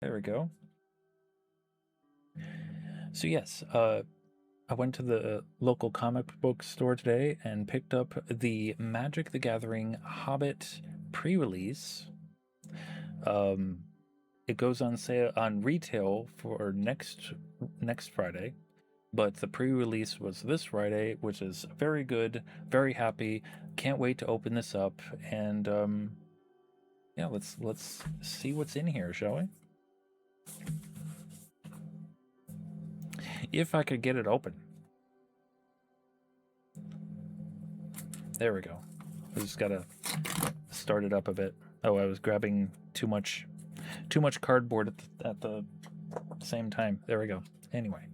There we go. So yes, I went to the local comic book store today and picked up the Magic the Gathering Hobbit pre-release. Um, it goes on sale on retail for next Friday, but the pre-release was this Friday, which is very good. Very happy. Can't wait to open this up and yeah, let's see what's in here, shall we? If I could get it open. There we go. I just gotta start it up a bit. Oh, I was grabbing too much cardboard at the same time. There we go. Anyway.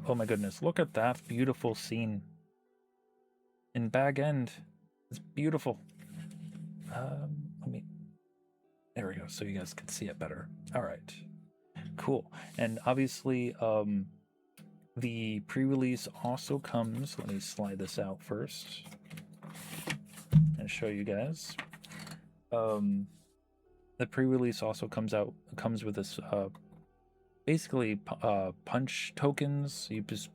Oh my goodness, look at that beautiful scene in Bag End. It's beautiful. Let me. There we go, so you guys can see it better. All right, cool. And obviously, the pre-release also comes. Let me slide this out first and show you guys. The pre-release also comes with this basically punch tokens. You just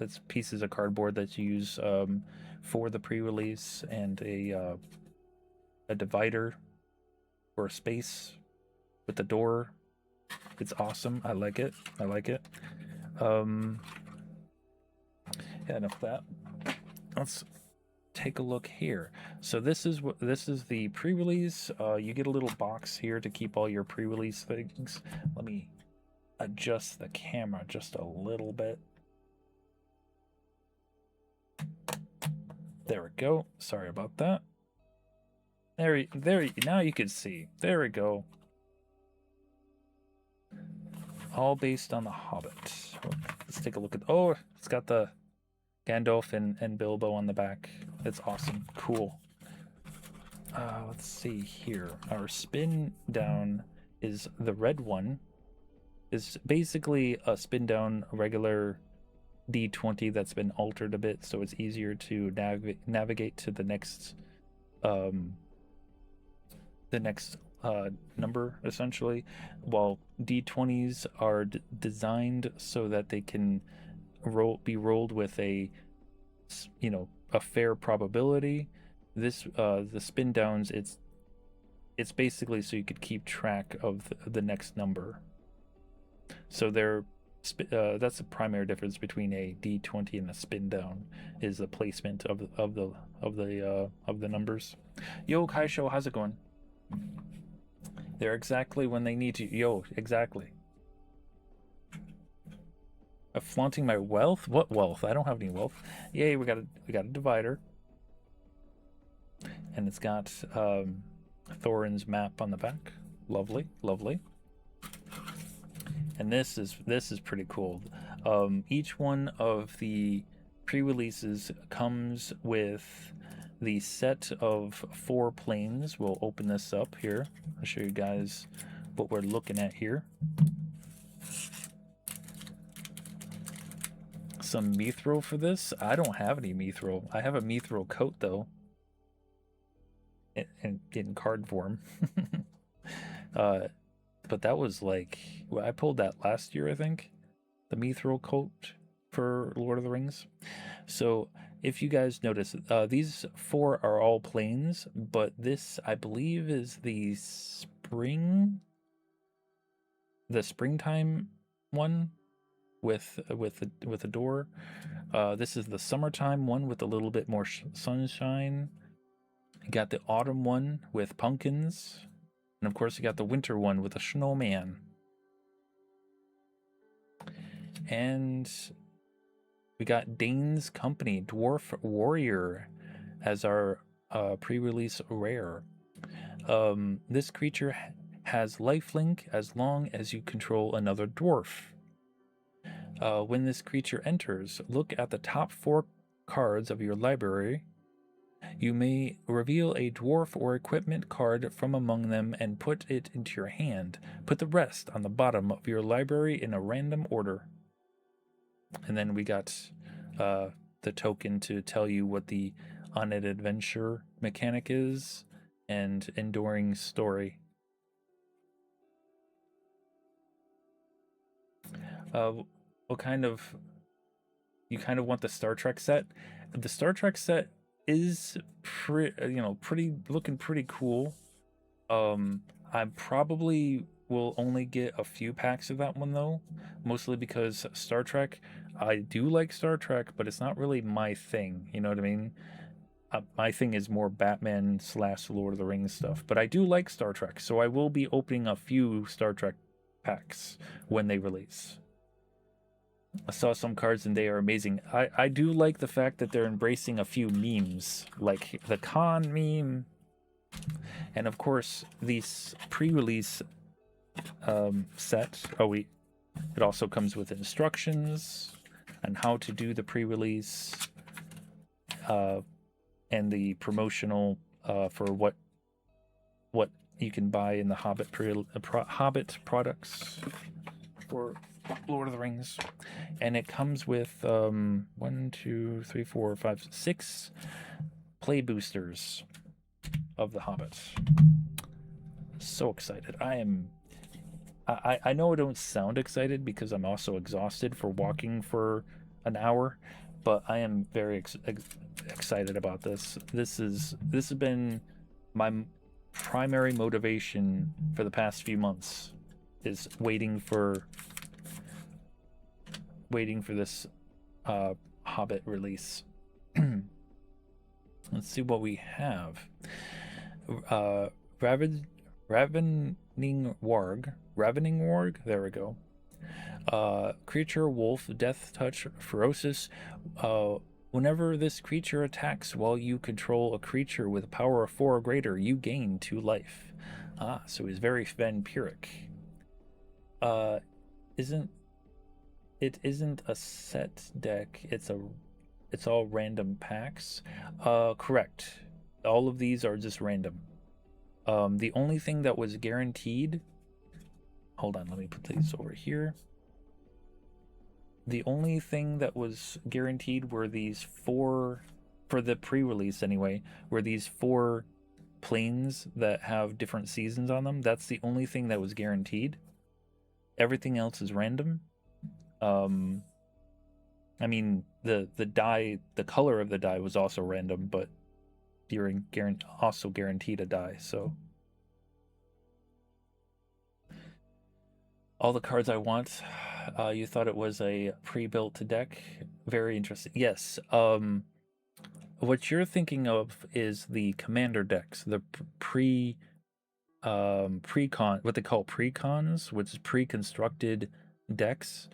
it's pieces of cardboard that you use for the pre-release, and a divider or a space with the door. It's awesome. I like it. I like it. Yeah, enough of that. Let's take a look here. So this is the pre-release. You get a little box here to keep all your pre-release things. Let me adjust the camera just a little bit. There we go. Sorry about that. There, now you can see. There we go. All based on the Hobbit. Let's take a look at. Oh, it's got the Gandalf and Bilbo on the back. It's awesome. Cool. Let's see here. Our spin down is the red one. Is basically a spin down regular D20 that's been altered a bit, so it's easier to navigate to the next number, essentially, while D20s are designed so that they can be rolled with a fair probability. This the spin downs, it's basically so you could keep track of the next number. So that's the primary difference between a D20 and a spin down, is the placement of the numbers. Yo, Kaisho, how's it going? They're exactly when they need to. Yo, exactly. Flaunting my wealth? What wealth? I don't have any wealth. Yay, we got a divider, and it's got Thorin's map on the back. Lovely, lovely. And this is pretty cool. Each one of the pre-releases comes with the set of 4 planes. We'll open this up here. I'll show you guys what we're looking at here. Some mithril for this. I don't have any mithril. I have a mithril coat though, in card form. But that was like, I pulled that last year, I think, the mithril coat for Lord of the Rings. So if you guys notice, these 4 are all planes, but this, I believe, is the springtime one with a door. This is the summertime one with a little bit more sunshine. You got the autumn one with pumpkins, and of course you got the winter one with a snowman. And we got Dane's Company Dwarf Warrior as our pre-release rare. This creature has lifelink as long as you control another dwarf. When this creature enters, look at the top 4 cards of your library. You may reveal a dwarf or equipment card from among them and put it into your hand. Put the rest on the bottom of your library in a random order. And then we got the token to tell you what the on an adventure mechanic is and enduring story. Uh, what kind of you kind of want the Star Trek set? The Star Trek set is pretty looking pretty cool. I probably will only get a few packs of that one though, mostly because Star Trek. I do like Star Trek, but it's not really my thing. You know what I mean? My thing is more Batman / Lord of the Rings stuff. But I do like Star Trek, so I will be opening a few Star Trek packs when they release. I saw some cards and they are amazing. I do like the fact that they're embracing a few memes, like the Khan meme, and of course these pre-release set. It also comes with instructions on how to do the pre-release and the promotional for what you can buy in the Hobbit products for Lord of the Rings, and it comes with 1, 2, 3, 4, 5, 6 play boosters of the Hobbit. So excited! I know I don't sound excited because I'm also exhausted for walking for an hour, but I am very excited about this. This has been my primary motivation for the past few months, is waiting for this Hobbit release. Let's see what we have. Ravening Warg. There we go. Creature, wolf, death touch, ferocious. Whenever this creature attacks while you control a creature with a power of 4 or greater, you gain 2 life. So he's very vampiric. It isn't a set deck. It's all random packs. Correct. All of these are just random. The only thing that was guaranteed. Hold on, let me put these over here. The only thing that was guaranteed were these 4, for the pre-release anyway, were these 4 planes that have different seasons on them. That's the only thing that was guaranteed. Everything else is random. I mean, the die, the color of the die was also random, but you're also guaranteed a die, so. All the cards I want. You thought it was a pre-built deck. Very interesting. Yes. What you're thinking of is the commander decks, the pre-con, what they call pre-cons, which is pre-constructed decks,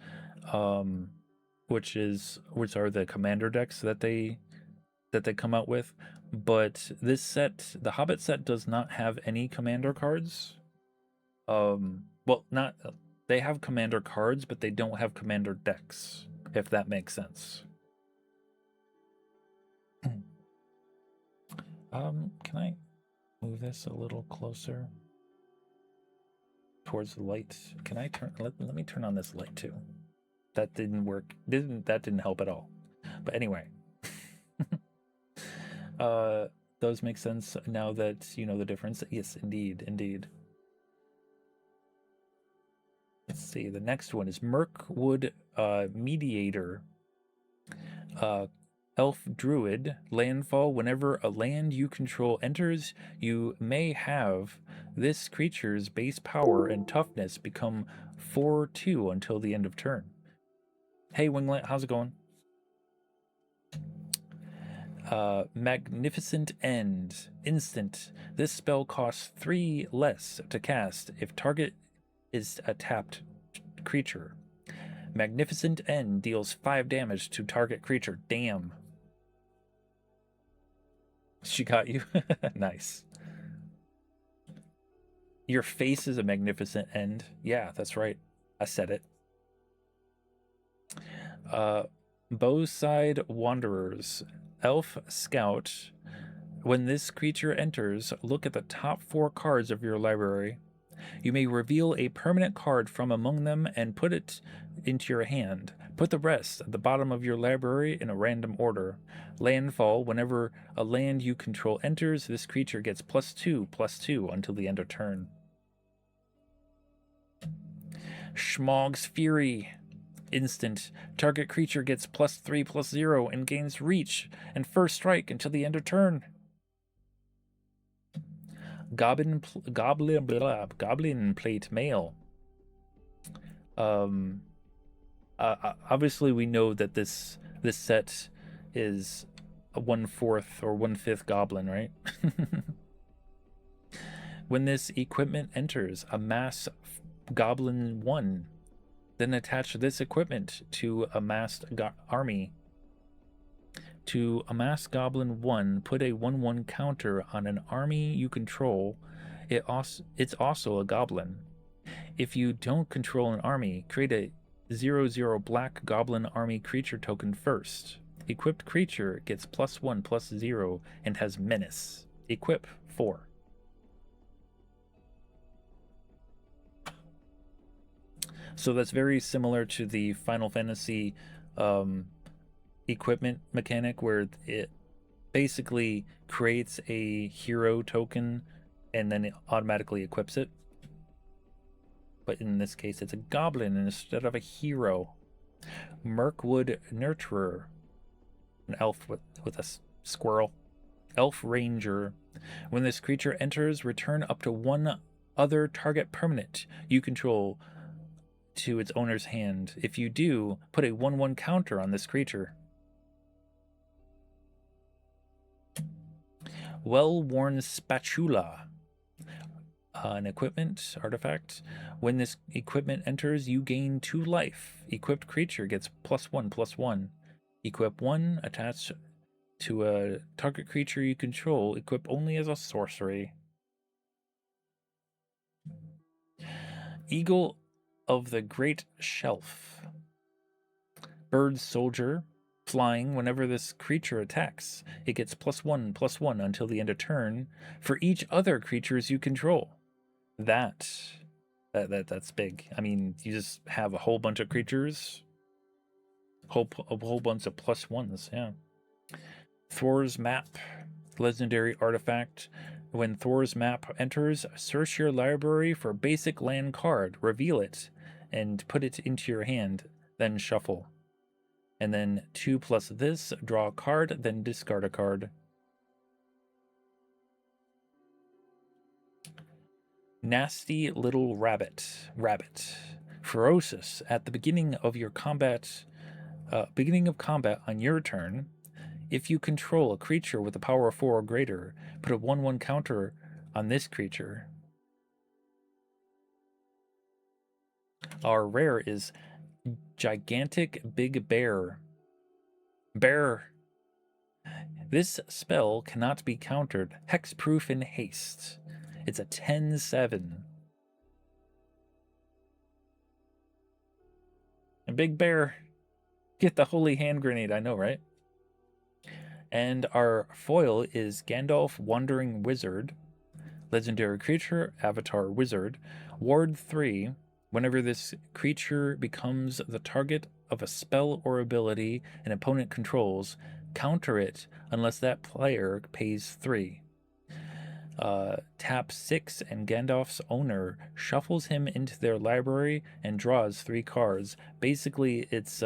which are the commander decks that they come out with. But this set, the Hobbit set, does not have any commander cards. Well, not. They have commander cards, but they don't have commander decks, if that makes sense. Can I move this a little closer towards the light? Can I turn? Let me turn on this light too. That didn't work. That didn't help at all. But anyway, those make sense now that you know the difference. Yes, indeed. Let's see, the next one is Mirkwood Mediator. Elf Druid, landfall. Whenever a land you control enters, you may have this creature's base power and toughness become 4/2 until the end of turn. Hey Winglet, how's it going? Magnificent End. Instant. This spell costs 3 less to cast if target is a tapped creature. Magnificent End deals 5 damage to target creature. Damn. She got you. Nice. Your face is a magnificent end. Yeah, that's right. I said it. Bowside Wanderers. Elf Scout. When this creature enters, look at the top 4 cards of your library. You may reveal a permanent card from among them and put it into your hand. Put the rest at the bottom of your library in a random order. Landfall. Whenever a land you control enters, this creature gets +2/+2 until the end of turn. Schmog's Fury. Instant. Target creature gets +3/+0 and gains reach and first strike until the end of turn. Goblin Plate Mail. Obviously we know that this set is a 1/4 or 1/5 goblin, right? When this equipment enters, amass Goblin 1. Then attach this equipment to amassed army. To amass Goblin 1, put a 1/1 counter on an army you control. It's also a goblin. If you don't control an army, create a 0/0 black goblin army creature token first. Equipped creature gets +1/+0 and has menace. Equip 4. So that's very similar to the Final Fantasy equipment mechanic, where it basically creates a hero token and then it automatically equips it. But in this case, it's a goblin instead of a hero. Mirkwood Nurturer, an elf with a squirrel. Elf Ranger. When this creature enters, return up to one other target permanent you control to its owner's hand. If you do, put a 1/1 counter on this creature. Well-worn Spatula. An equipment artifact. When this equipment enters, you gain 2 life. Equipped creature gets +1/+1. Equip 1, attach to a target creature you control. Equip only as a sorcery. Eagle of the Great Shelf. Bird Soldier. Flying. Whenever this creature attacks, it gets +1/+1 until the end of turn for each other creatures you control. That's big. I mean, you just have a whole bunch of creatures, a whole bunch of +1s. Yeah. Thor's Map. Legendary artifact. When Thor's Map enters, search your library for basic land card, reveal it, and put it into your hand, then shuffle. And then 2 plus this, draw a card, then discard a card. Nasty Little Rabbit. Ferocious. At the beginning of your combat, on your turn, if you control a creature with a power of 4 or greater, put a 1/1 counter on this creature. Our rare is Gigantic Big Bear. This spell cannot be countered. Hexproof in haste. It's a 10/7. A Big Bear. Get the holy hand grenade, I know, right? And our foil is Gandalf Wandering Wizard. Legendary creature, Avatar Wizard. Ward 3. Whenever this creature becomes the target of a spell or ability an opponent controls, counter it unless that player pays 3. Tap 6 and Gandalf's owner shuffles him into their library and draws 3 cards. Basically, it's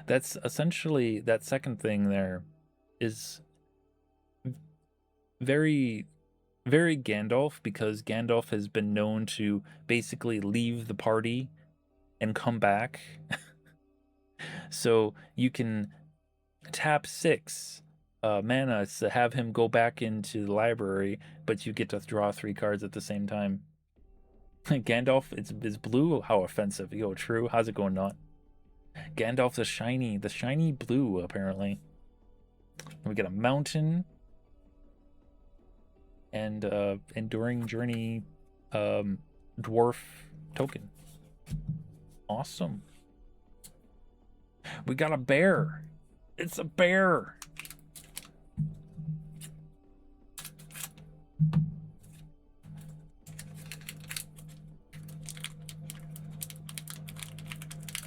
that's essentially, that second thing there is very Gandalf, because Gandalf has been known to basically leave the party and come back. So you can tap 6 mana to have him go back into the library, but you get to draw 3 cards at the same time. Gandalf is blue. How offensive. Yo, true. How's it going, not? Gandalf the shiny blue, apparently. We get a mountain and Enduring Journey dwarf token. Awesome. We got a bear. It's a bear.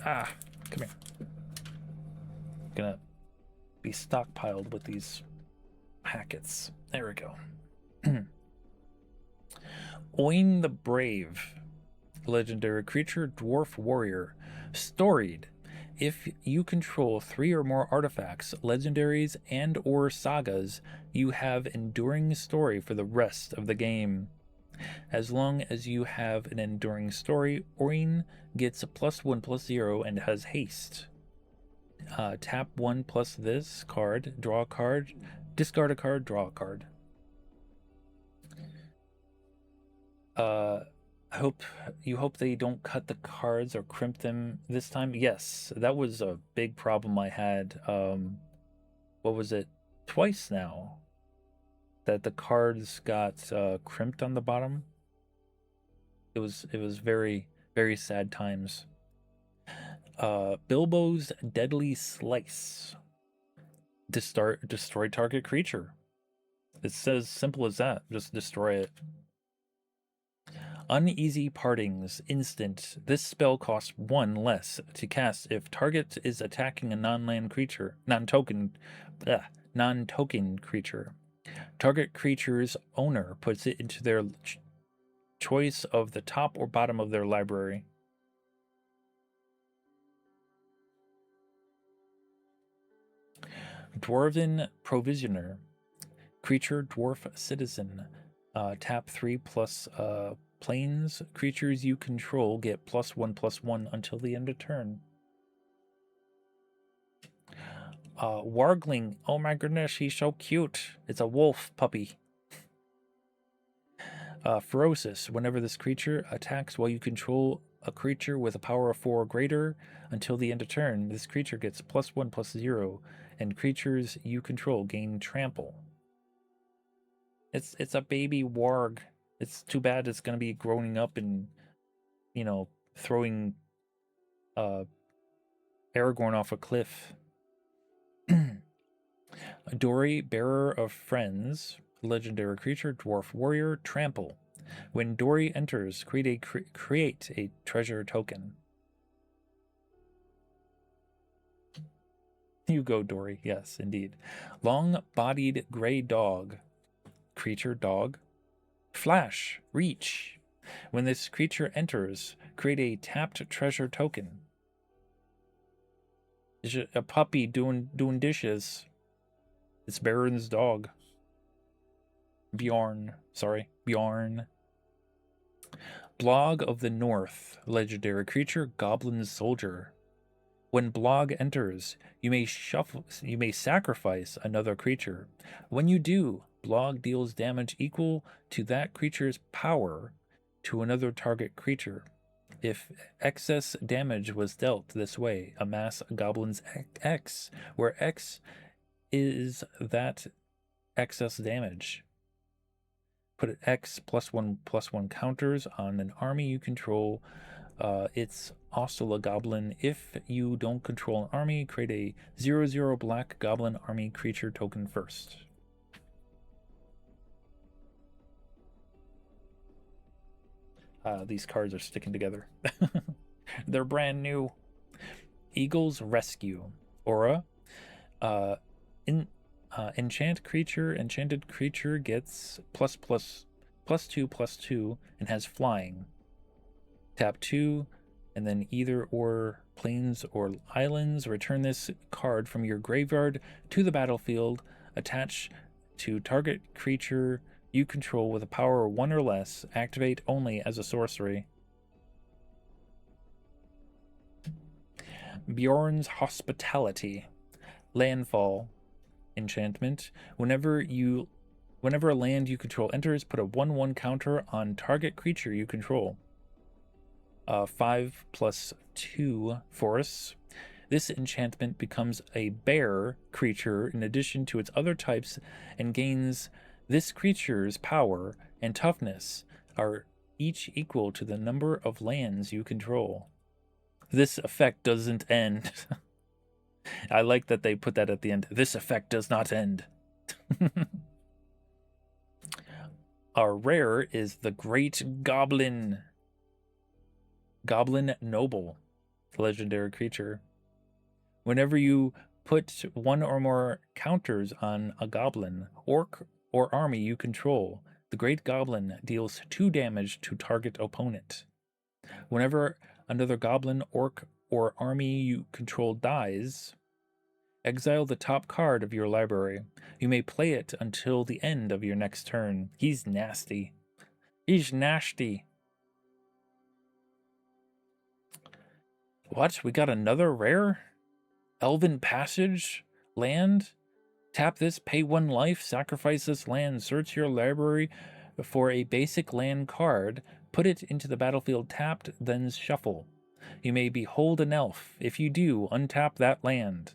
Come here. Gonna be stockpiled with these packets. There we go. Oin the Brave. legendary creature, Dwarf Warrior. Storied. If you control 3 or more artifacts, legendaries, and or sagas, you have enduring story for the rest of the game. As long as you have an enduring story, Orin gets +1/+0 and has haste. Tap 1 plus this card, draw a card, discard a card, draw a card. You hope they don't cut the cards or crimp them this time. Yes, that was a big problem I had. What was it? Twice now that the cards got crimped on the bottom. It was very, very sad times. Bilbo's Deadly Slice. Destroy target creature. It's as simple as that. Just destroy it. Uneasy Partings. Instant. This spell costs 1 less to cast if target is attacking a non-land creature. Non-token creature. Target creature's owner puts it into their choice of the top or bottom of their library. Dwarven Provisioner. Creature, dwarf, citizen. Tap 3 plus planes. Creatures you control get +1/+1 until the end of turn. Wargling. Oh my goodness, he's so cute. It's a wolf puppy. Ferocis. Whenever this creature attacks while you control a creature with a power of 4 or greater until the end of turn, this creature gets +1/+0, and creatures you control gain trample. It's a baby warg. It's too bad it's gonna be growing up and, you know, throwing Aragorn off a cliff. Dory, Bearer of Friends. Legendary creature, dwarf warrior, trample. When Dory enters, create a treasure token. You go, Dory. Yes, indeed. Long-bodied gray dog. Creature, dog. Flash, reach. When this creature enters, create a tapped treasure token. It's a puppy doing dishes. It's Baron's dog. Bjorn. Blog of the North. Legendary creature, Goblin Soldier. When Blog enters, you may sacrifice another creature. When you do, Blog deals damage equal to that creature's power to another target creature. If excess damage was dealt this way, amass Goblin's X, where X is that excess damage. Put X +1/+1 counters on an army you control. It's also a goblin. If you don't control an army, create a 0/0 black goblin army creature token first. These cards are sticking together. They're brand new. Eagle's Rescue. Aura. Enchanted creature gets +2/+2 and has flying. Tap 2, and then either or planes or islands. Return this card from your graveyard to the battlefield. Attach to target creature you control with a power of 1 or less. Activate only as a sorcery. Bjorn's Hospitality. Landfall. Enchantment. Whenever a land you control enters, put a 1/1 counter on target creature you control. 5/2 forests. This enchantment becomes a bear creature in addition to its other types and gains this creature's power and toughness are each equal to the number of lands you control. This effect doesn't end. I like that they put that at the end. This effect does not end. Our rare is the Great Goblin. Goblin Noble. Legendary creature. Whenever you put 1 or more counters on a goblin, orc, or army you control, the Great Goblin deals 2 damage to target opponent. Whenever another goblin, orc, or army you control dies, exile the top card of your library. You may play it until the end of your next turn. He's nasty. He's nasty. What? We got another rare? Elven Passage? Land? Tap this, pay 1 life, sacrifice this land, search your library for a basic land card, put it into the battlefield tapped, then shuffle. You may behold an elf. If you do, untap that land.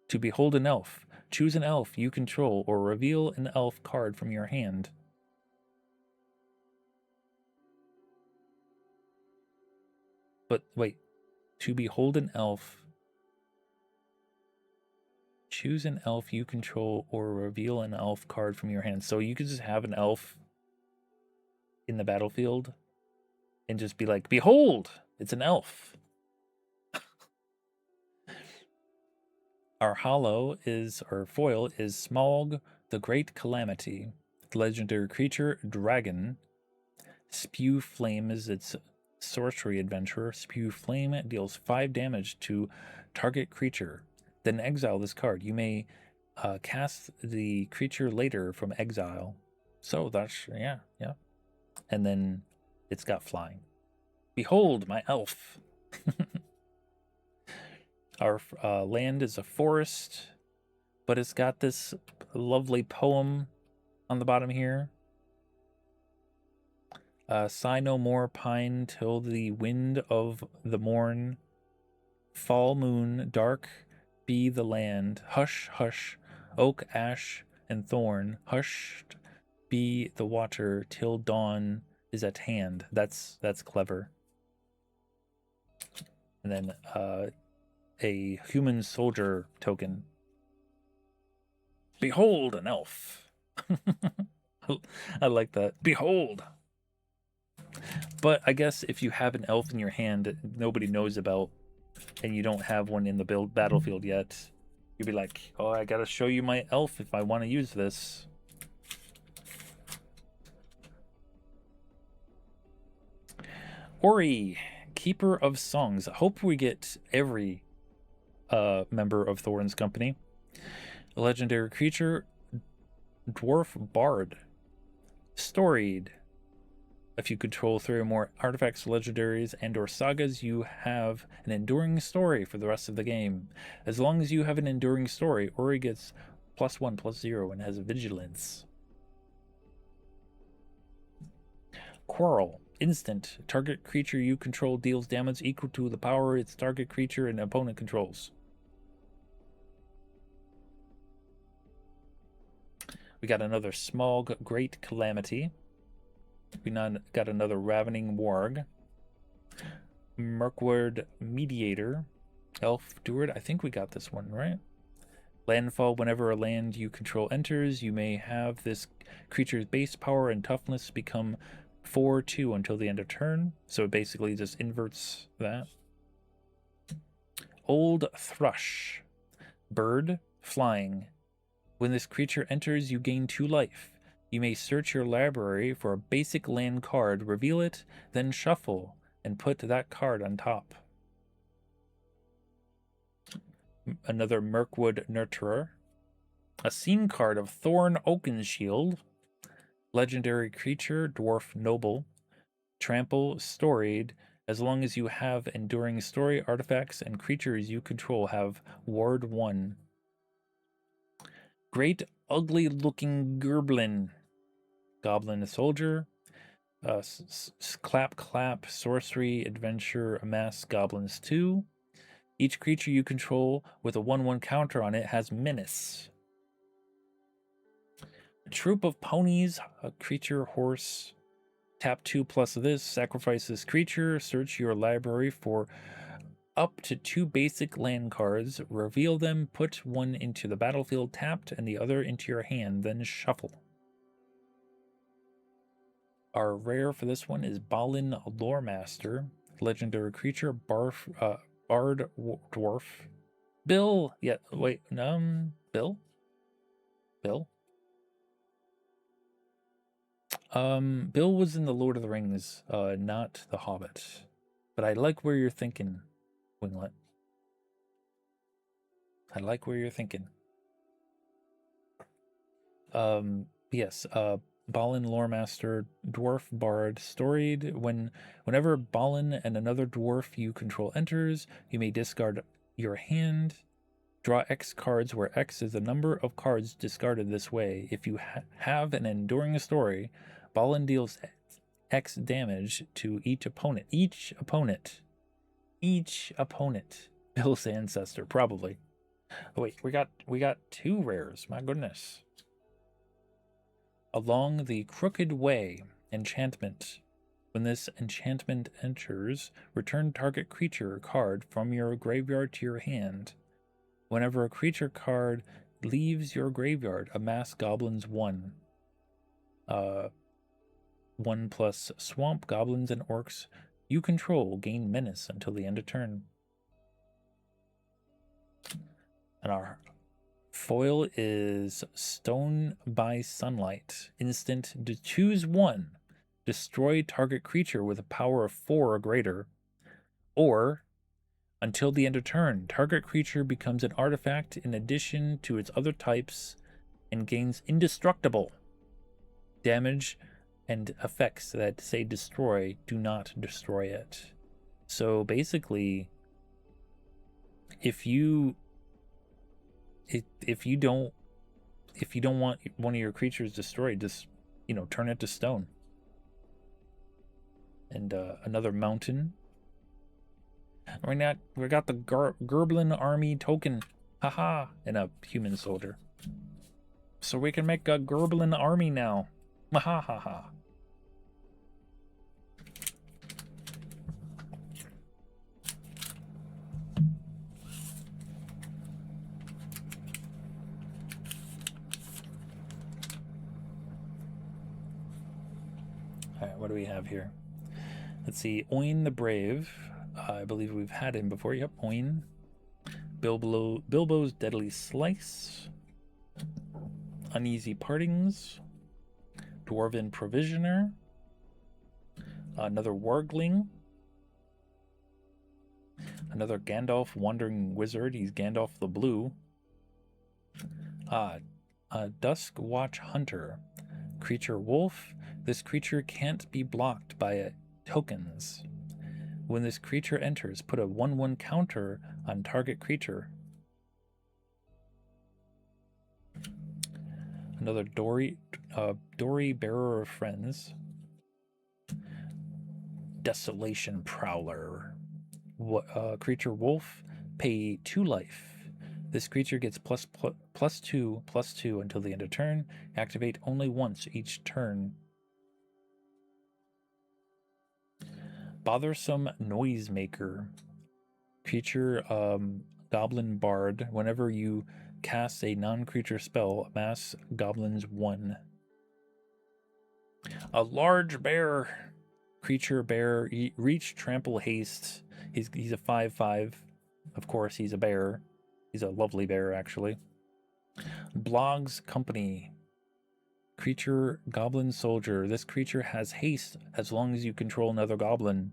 To behold an elf, choose an elf you control or reveal an elf card from your hand. But wait, to behold an elf, choose an elf you control or reveal an elf card from your hand. So you could just have an elf in the battlefield and just be like, behold, it's an elf. Our foil is Smaug, the Great Calamity. The legendary creature, Dragon. Spew Flame is its sorcery adventurer. Spew Flame deals 5 damage to target creature. Then exile this card. You may cast the creature later from exile. So that's, yeah. And then it's got flying. Behold, my elf. Our land is a forest, but it's got this lovely poem on the bottom here. Sigh no more, pine till the wind of the morn. Fall moon, dark be the land. Hush, hush, oak, ash, and thorn. Hushed be the water till dawn is at hand. That's clever. And then a human soldier token. Behold an elf. I like that. Behold. But I guess if you have an elf in your hand that nobody knows about and you don't have one in the battlefield yet, you'd be like, oh, I gotta show you my elf if I want to use this. Ori, Keeper of Songs. I hope we get every member of Thorin's company. A legendary creature, Dwarf Bard. Storied. If you control 3 or more artifacts, legendaries, and or sagas, you have an enduring story for the rest of the game. As long as you have an enduring story, Ori gets +1/+0 and has vigilance. Quarrel. Instant. Target creature you control deals damage equal to the power its target creature and opponent controls. We got another Smaug Great Calamity. We got another Ravening Warg. Mirkwood Mediator. Elf Druid. I think we got this one, right? Landfall. Whenever a land you control enters, you may have this creature's base power and toughness become 4/2 until the end of turn. So it basically just inverts that. Old Thrush. Bird. Flying. When this creature enters, you gain 2 life. You may search your library for a basic land card, reveal it, then shuffle, and put that card on top. Another Mirkwood Nurturer. A scene card of Thorn Oakenshield. Legendary creature, Dwarf Noble. Trample, Storied. As long as you have enduring story, artifacts, and creatures you control have Ward 1. Great ugly looking Gerblin. Goblin Soldier. Clap Clap, Sorcery, Adventure, Amass Goblins 2. Each creature you control with a 1/1 counter on it has Menace. A Troop of Ponies, a creature horse. Tap 2 plus this, sacrifice this creature, search your library for up to 2 basic land cards, reveal them, put one into the battlefield tapped and the other into your hand, then shuffle. Our rare for this one is Balin Loremaster, legendary creature, Bard Dwarf. Bill, yeah, wait, Bill? Bill? Bill was in the Lord of the Rings, not the Hobbit. But I like where you're thinking, Winglet. I like where you're thinking. Yes, Balin Loremaster, Dwarf Bard, storied. Whenever Balin and another dwarf you control enters, you may discard your hand. Draw X cards, where X is the number of cards discarded this way. If you have an enduring story, Balin deals X damage to each opponent. Each opponent. Bill's ancestor, probably. Oh wait, we got 2 rares. My goodness. Along the Crooked Way enchantment. When this enchantment enters, return target creature card from your graveyard to your hand. Whenever a creature card leaves your graveyard, amass goblins 1. 1+ swamp goblins and orcs you control gain menace until the end of turn. And our foil is Stone by Sunlight. Instant to choose 1. Destroy target creature with a power of 4 or greater. Or, until the end of turn, target creature becomes an artifact in addition to its other types and gains indestructible. Damage and effects that say destroy do not destroy it. So basically, if you don't want one of your creatures destroyed, just turn it to stone. And another mountain. We got the Gerblin army token, haha, and a human soldier. So we can make a Gerblin army now, ha ha ha. Alright, what do we have here? Let's see, Oin the Brave. I believe we've had him before. Yep, Oin. Bilbo's Deadly Slice. Uneasy Partings. Dwarven Provisioner. Another Wargling. Another Gandalf Wandering Wizard. He's Gandalf the Blue. Dusk Watch Hunter. Creature Wolf. This creature can't be blocked by tokens. When this creature enters, put a 1/1 counter on target creature. Another Dory Bearer of Friends. Desolation Prowler. Creature Wolf, pay 2 life. This creature gets +2/+2 until the end of turn. Activate only once each turn. Bothersome Noisemaker. Creature Goblin Bard. Whenever you cast a non-creature spell, amass goblins 1. A large bear. Creature bear. Reach, trample, haste. He's a 5/5. Of course, he's a bear. He's a lovely bear, actually. Blog's Company. Creature Goblin Soldier. This creature has haste as long as you control another goblin.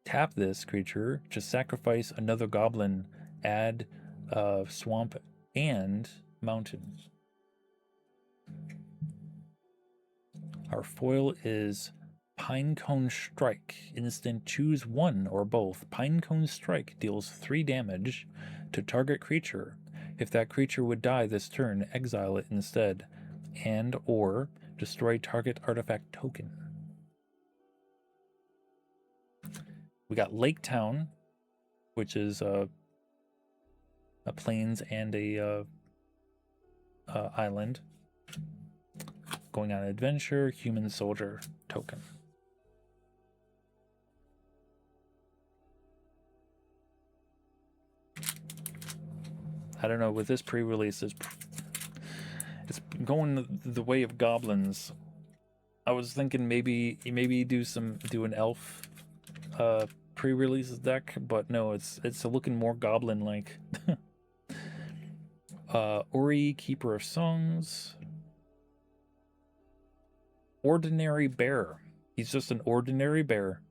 Tap this creature to sacrifice another goblin. Add swamp and mountains. Our foil is Pinecone Strike. Instant choose 1 or both. Pinecone Strike deals 3 damage to target creature. If that creature would die this turn, exile it instead. And or destroy target artifact token. We got Lake Town, which is a plains and a island. Going on an adventure, human soldier token. I don't know, with this pre-release, it's going the way of goblins. I was thinking maybe do an elf pre-release deck, but no, it's looking more goblin-like. Ori, Keeper of Songs. Ordinary Bear. He's just an ordinary bear.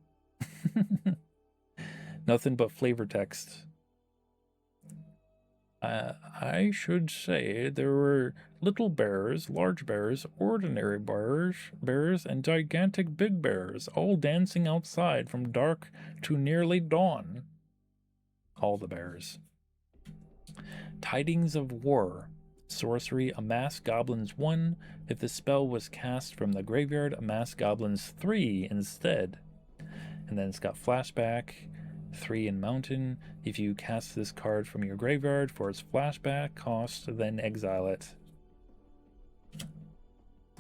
Nothing but flavor text. I should say there were little bears, large bears, ordinary bears, and gigantic big bears, all dancing outside from dark to nearly dawn. All the bears. Tidings of War. Sorcery, amass goblins 1. If the spell was cast from the graveyard, amass goblins 3 instead. And then it's got flashback, 3 in mountain. If you cast this card from your graveyard for its flashback cost, then exile it.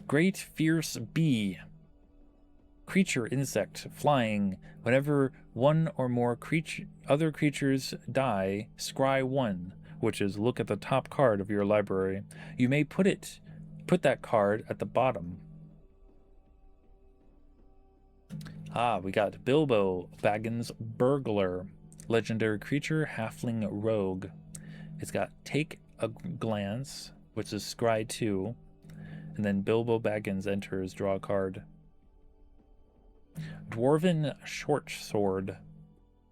Great Fierce Bee. Creature, insect, flying. Whenever one or more other creatures die, scry 1, which is look at the top card of your library. You may put that card at the bottom. We got Bilbo Baggins Burglar. Legendary creature, halfling rogue. It's got Take a Glance, which is scry 2. And then Bilbo Baggins enters, draw a card. Dwarven Short Sword.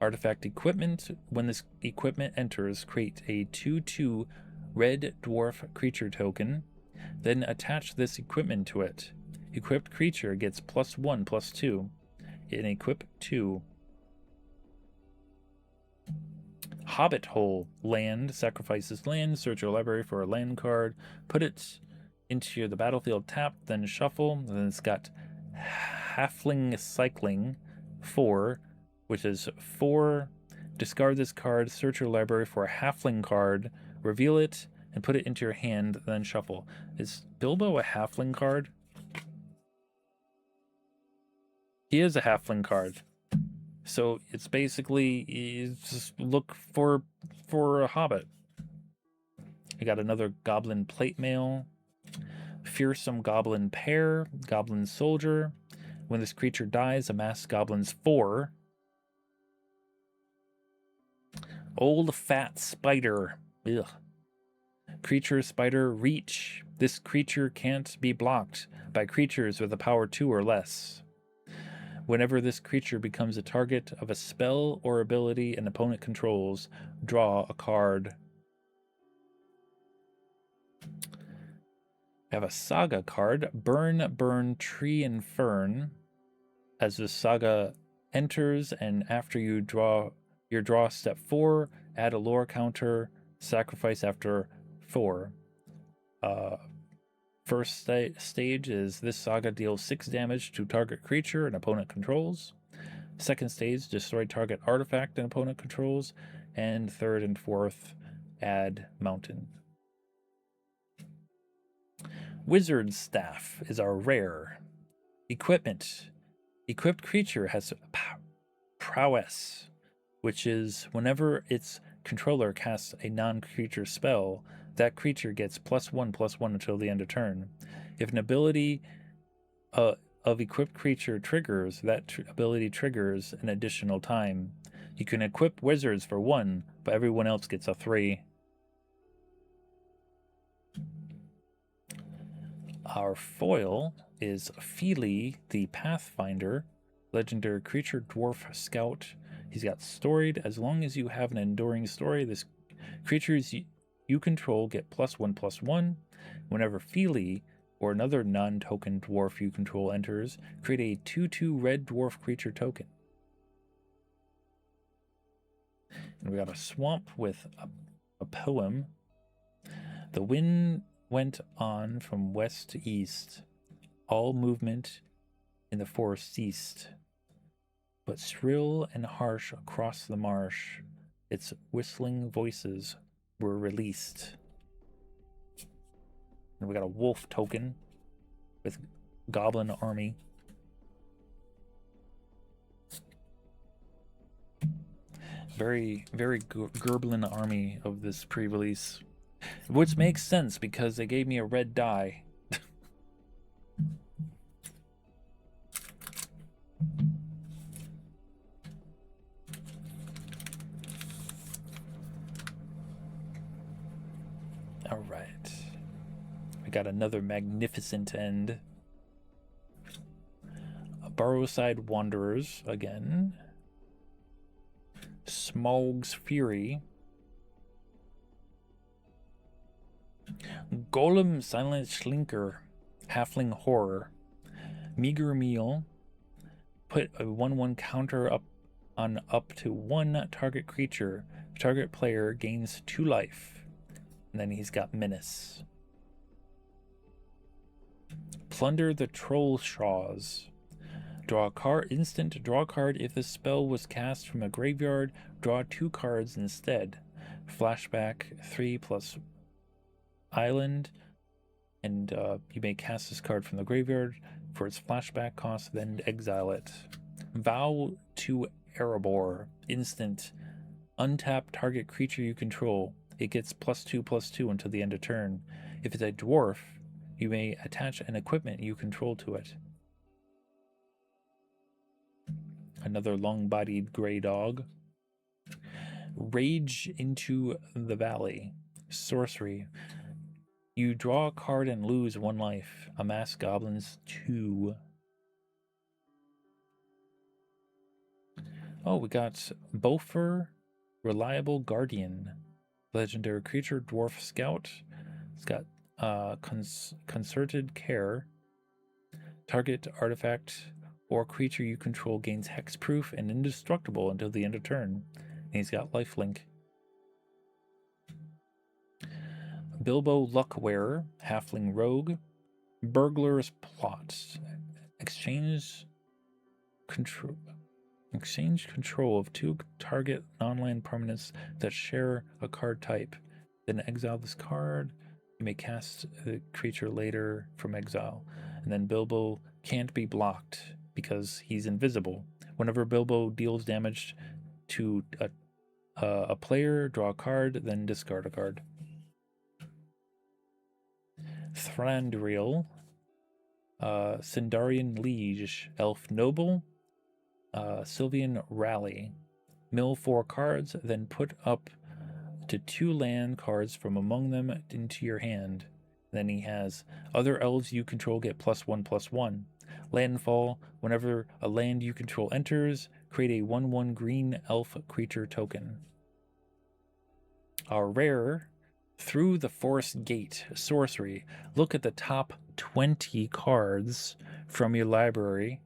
Artifact equipment. When this equipment enters, create a 2/2 red dwarf creature token. Then attach this equipment to it. Equipped creature gets +1/+2. In equip 2. Hobbit Hole. Land. Sacrifices land. Search your library for a land card. Put it into the battlefield tapped, then shuffle. And then it's got Halfling Cycling 4, which is 4. Discard this card, search your library for a halfling card, reveal it, and put it into your hand, then shuffle. Is Bilbo a halfling card? He is a halfling card. So it's basically, you just look for a hobbit. We got another goblin plate mail. Fearsome goblin pair, goblin soldier. When this creature dies, amass goblins 4. Old fat spider. Ugh. Creature spider reach. This creature can't be blocked by creatures with a power 2 or less. Whenever this creature becomes a target of a spell or ability an opponent controls, draw a card. We have a saga card, Burn, Tree and Fern. As the saga enters and after you draw step 4, add a lore counter, sacrifice after 4. First stage is this saga deals 6 damage to target creature an opponent controls. Second stage, destroy target artifact an opponent controls. And third and fourth, add mountain. Wizard Staff is our rare. Equipment. Equipped creature has prowess, which is whenever its controller casts a non-creature spell, that creature gets +1/+1 until the end of turn. If an ability of equipped creature triggers, that ability triggers an additional time. You can equip wizards for 1, but everyone else gets a 3. Our foil is Feely the Pathfinder, legendary creature, dwarf scout. He's got storied. As long as you have an enduring story, this creatures you control get +1/+1. Whenever Feely or another non-token dwarf you control enters, create a 2/2 red dwarf creature token. And we got a swamp with a poem. The wind went on from west to east. All movement in the forest ceased. But shrill and harsh across the marsh, its whistling voices were released. And we got a wolf token with goblin army. Very, very gerblin army of this pre-release. Which makes sense because they gave me a red die. All right. We got another magnificent end. Barrowside Wanderers again. Smaug's Fury. Golem Silent Schlinker, Halfling Horror. Meager Meal. Put a 1/1 counter up on up to one target creature. Target player gains 2 life. And then he's got Menace. Plunder the Troll Shaws. Draw a card, instant draw a card. If the spell was cast from a graveyard, draw 2 cards instead. Flashback 3+ Island, and you may cast this card from the graveyard for its flashback cost, then exile it. Vow to Erebor, instant. Untap target creature you control. It gets +2/+2 until the end of turn. If it's a dwarf, you may attach an equipment you control to it. Another long-bodied gray dog. Rage into the Valley. Sorcery. You draw a card and lose 1 life. Amass Goblins 2. Oh, we got Bofer, Reliable Guardian. Legendary creature, Dwarf Scout. It's got Concerted Care. Target artifact or creature you control gains hexproof and indestructible until the end of turn. And he's got lifelink. Bilbo Luckwearer, Halfling Rogue. Burglar's Plot. Exchange control of 2 target non-land permanents that share a card type. Then exile this card. You may cast the creature later from exile. And then Bilbo can't be blocked because he's invisible. Whenever Bilbo deals damage to a player, draw a card, then discard a card. Thranduil, Sindarian Liege, Elf Noble, Sylvian Rally. Mill 4 cards, then put up to 2 land cards from among them into your hand. Then he has other elves you control get +1/+1. Landfall, whenever a land you control enters, create a 1/1 green elf creature token. Our rare, Through the Forest Gate, sorcery. Look at the top 20 cards from your library.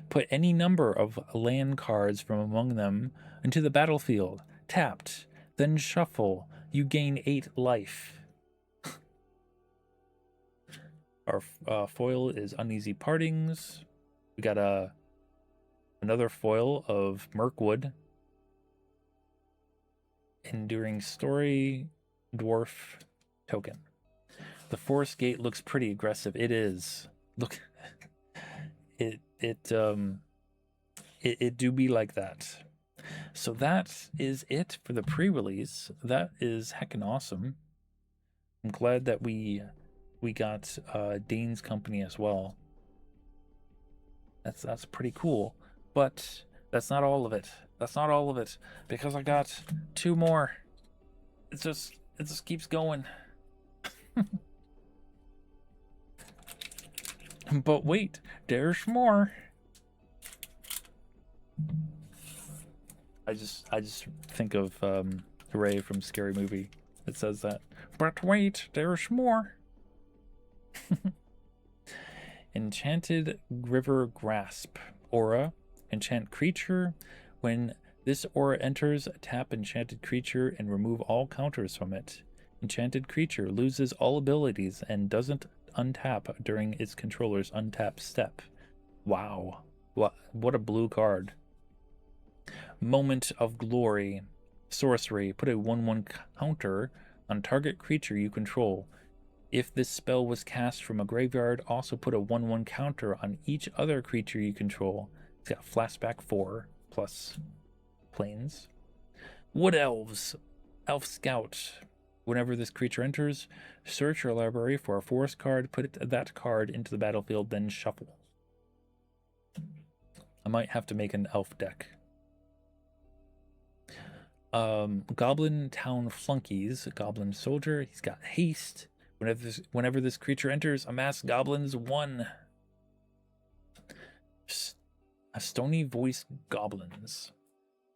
Put any number of land cards from among them into the battlefield. Tapped, then shuffle. You gain 8 life. Our foil is Uneasy Partings. We got another foil of Mirkwood. Enduring Story, Dwarf token. The Forest Gate looks pretty aggressive. It is. Look, it do be like that. So that is it for the pre-release. That is heckin' awesome. I'm glad that we got Dane's Company as well. That's pretty cool. But that's not all of it. That's not all of it, because I got 2 more. It just keeps going. But wait, there's more. I just think of Ray from Scary Movie. It says that. But wait, there's more. Enchanted River Grasp. Aura. Enchant creature. When this aura enters, tap enchanted creature and remove all counters from it. Enchanted creature loses all abilities and doesn't untap during its controller's untap step. Wow. What a blue card. Moment of Glory. Sorcery. Put a 1/1 counter on target creature you control. If this spell was cast from a graveyard, also put a 1/1 counter on each other creature you control. It's got flashback 4 plus planes. Wood Elves. Elf Scout. Whenever this creature enters, search your library for a forest card, put that card into the battlefield, then shuffle. I might have to make an elf deck. Goblin Town Flunkies. Goblin Soldier. He's got haste. Whenever this creature enters, amass goblins 1. A Stony Voice Goblins.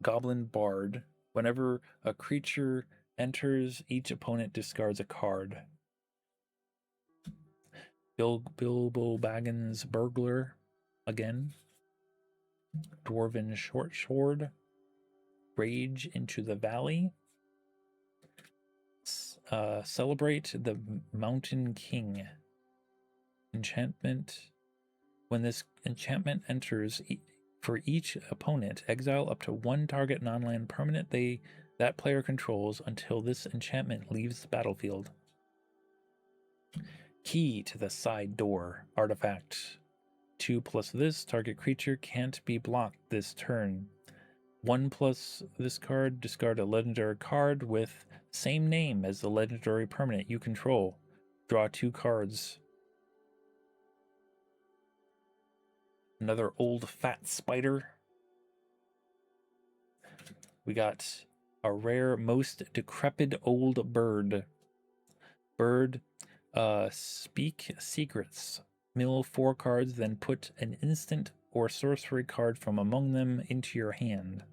Goblin Bard. Whenever a creature enters, each opponent discards a card. Bilbo Baggins Burglar again. Dwarven Short Sword. Rage into the Valley. Celebrate the Mountain King. Enchantment. When this enchantment enters, for each opponent, exile up to one target non-land permanent that player controls until this enchantment leaves the battlefield. Key to the Side Door artifact. 2+ this, target creature can't be blocked this turn. 1+ this card, discard a legendary card with same name as the legendary permanent you control. Draw 2 cards. Another old fat spider. We got a rare most decrepit old bird. Speak secrets. Mill 4 cards, then put an instant or sorcery card from among them into your hand.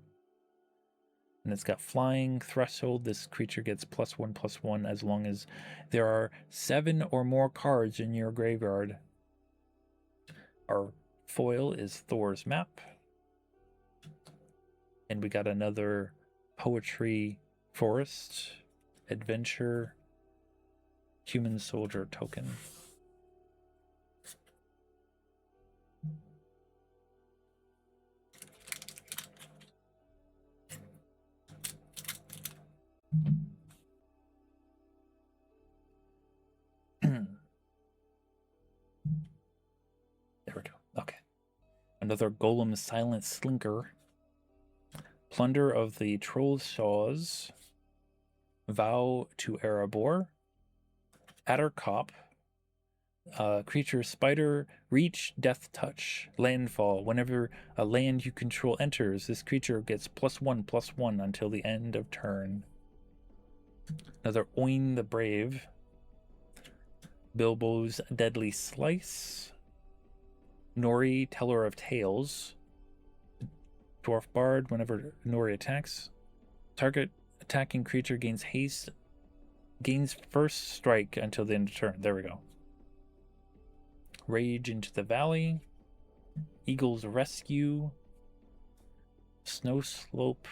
And it's got flying threshold. This creature gets +1/+1 as long as there are 7 or more cards in your graveyard. Our foil is Thor's Map. And we got another Poetry Forest Adventure Human Soldier token. There we go. Okay. Another Golem Silent Slinker. Plunder of the Troll's Shaws. Vow to Erebor. Addercop. Creature Spider, Reach, Death Touch, Landfall. Whenever a land you control enters, this creature gets +1/+1 until the end of turn. Another Oin the Brave. Bilbo's Deadly Slice. Nori, Teller of Tales. Dwarf Bard, whenever Nori attacks. Target attacking creature gains haste, gains first strike until the end of turn. There we go. Rage into the Valley. Eagle's Rescue. Snow Slope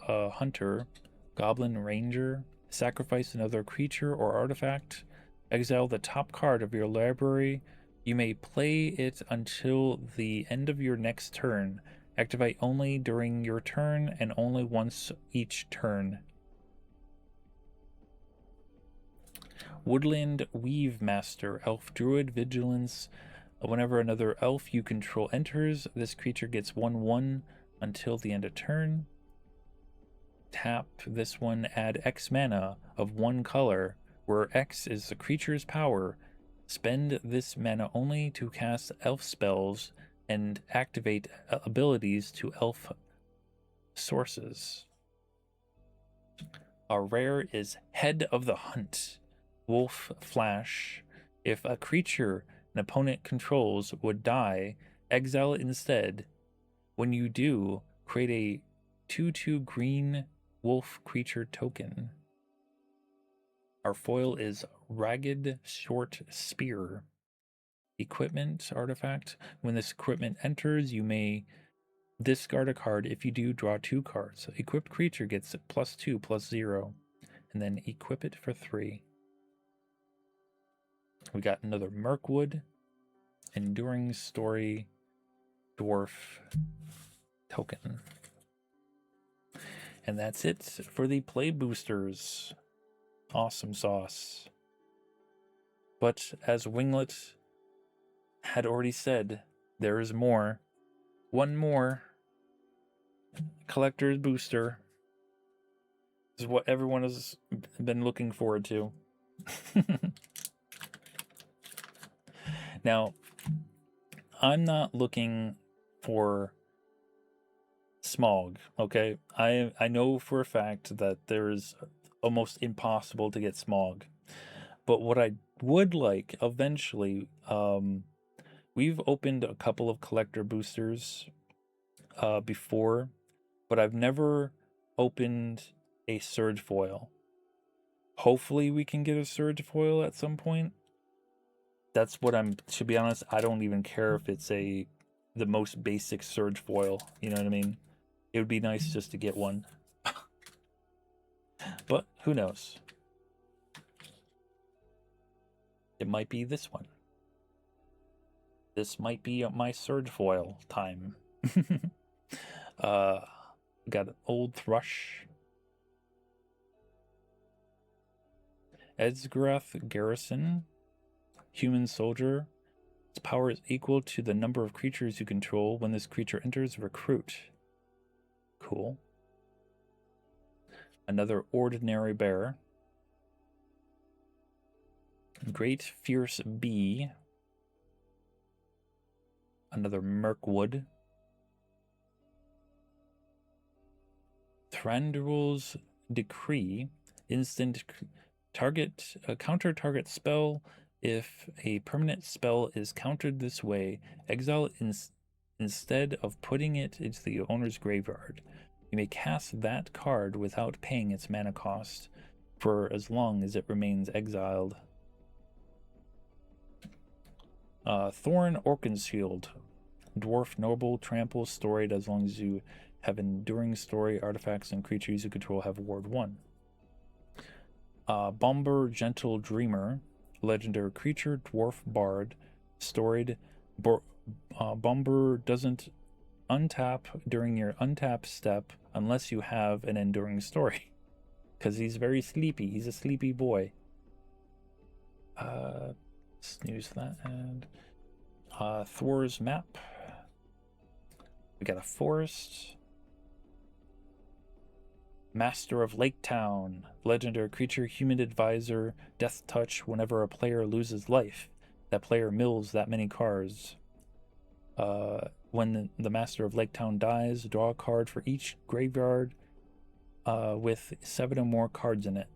Hunter. Goblin Ranger. Sacrifice another creature or artifact. Exile the top card of your library. You may play it until the end of your next turn. Activate only during your turn and only once each turn. Woodland Weave Master, Elf Druid Vigilance. Whenever another elf you control enters, this creature gets 1/1 until the end of turn. Tap this one, add X mana of 1 color, where X is the creature's power. Spend this mana only to cast elf spells and activate abilities to elf sources. Our rare is Head of the Hunt. Wolf Flash. If a creature an opponent controls would die, exile it instead. When you do, create a 2/2 green wolf creature token. Our foil is Ragged Short Spear. Equipment artifact. When this equipment enters, you may discard a card. If you do, draw 2 cards. Equipped creature gets +2/+0. And then equip it for 3. We got another Mirkwood. Enduring Story Dwarf token. And that's it for the play boosters. Awesome sauce. But as Winglet had already said, there is more. One more collector's booster. This is what everyone has been looking forward to. Now, I'm not looking for smog, okay? I know for a fact that there's almost impossible to get smog. But what I would like eventually, we've opened a couple of collector boosters before, but I've never opened a Surge foil. Hopefully we can get a Surge foil at some point. That's what to be honest, I don't even care if it's the most basic Surge foil. You know what I mean? It would be nice just to get one. But who knows? It might be this one. This might be my Surge foil time. Got an Old Thrush. Edsgrath Garrison. Human Soldier. Its power is equal to the number of creatures you control. When this creature enters, recruit. Cool. Another Ordinary Bear. Great Fierce Bee. Another Mirkwood. Thranduil's Decree. Instant target counter target spell. If a permanent spell is countered this way, exile instead of putting it into the owner's graveyard. You may cast that card without paying its mana cost for as long as it remains exiled. Thorn Orkinshield. Dwarf Noble Trample, storied as long as you have Enduring Story. Artifacts and creatures you control have Ward 1. Bomber Gentle Dreamer. Legendary creature, Dwarf Bard. Storied. Bomber doesn't untap during your untap step unless you have an Enduring Story. Because he's very sleepy. He's a sleepy boy. Snooze that. And Thor's Map. We got a Forest. Master of Lake Town. Legendary creature, human advisor, death touch. Whenever a player loses life, that player mills that many cards. When the Master of Lake Town dies, draw a card for each graveyard with 7 or more cards in it.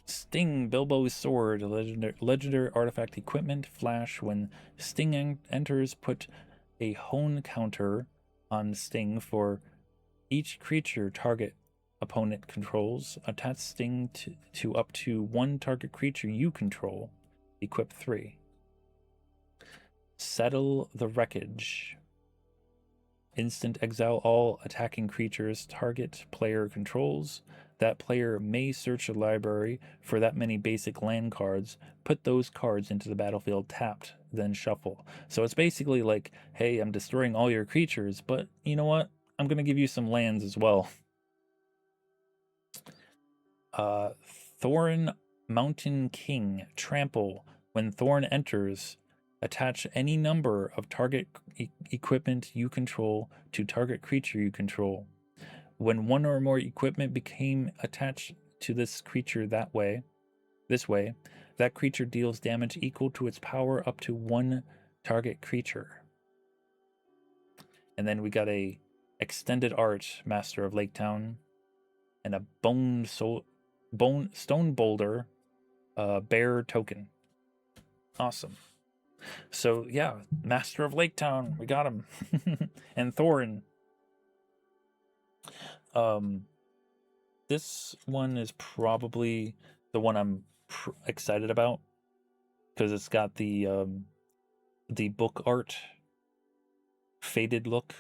Sting, Bilbo's Sword. Legendary artifact equipment. Flash. When Sting enters, put a hone counter on Sting for each creature target opponent controls. Attach Sting to up to 1 target creature you control. Equip 3. Settle the Wreckage. Instant exile all attacking creatures target player controls. That player may search a library for that many basic land cards. Put those cards into the battlefield tapped, then shuffle. So it's basically like, hey, I'm destroying all your creatures, but you know what? I'm going to give you some lands as well. Thorn Mountain King. Trample. When Thorn enters, attach any number of target equipment you control to target creature you control. When 1 or more equipment became attached to this creature this way, that creature deals damage equal to its power up to 1 target creature. And then we got a Extended Art Master of Lake Town and a Stone Boulder Bear token. Awesome. So yeah, Master of Lake Town, we got him. And Thorin. This one is probably the one I'm excited about because it's got the book art faded look.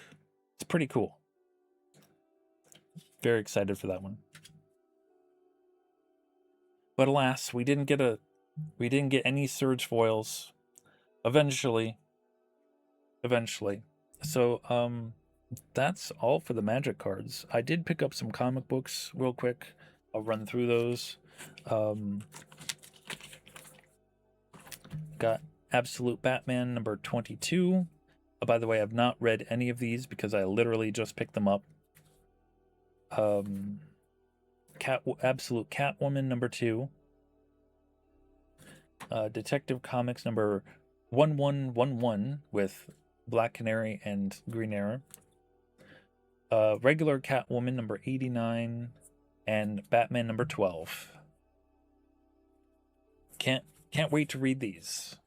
It's pretty cool. Very excited for that one. But alas, we didn't get any Surge foils. Eventually. So that's all for the Magic cards. I did pick up some comic books real quick. I'll run through those. Got Absolute Batman number 22. By the way, I've not read any of these because I literally just picked them up. Absolute Catwoman number 2. Detective Comics number 1111 with Black Canary and Green Arrow. Regular Catwoman number 89 and Batman number 12. Can't wait to read these.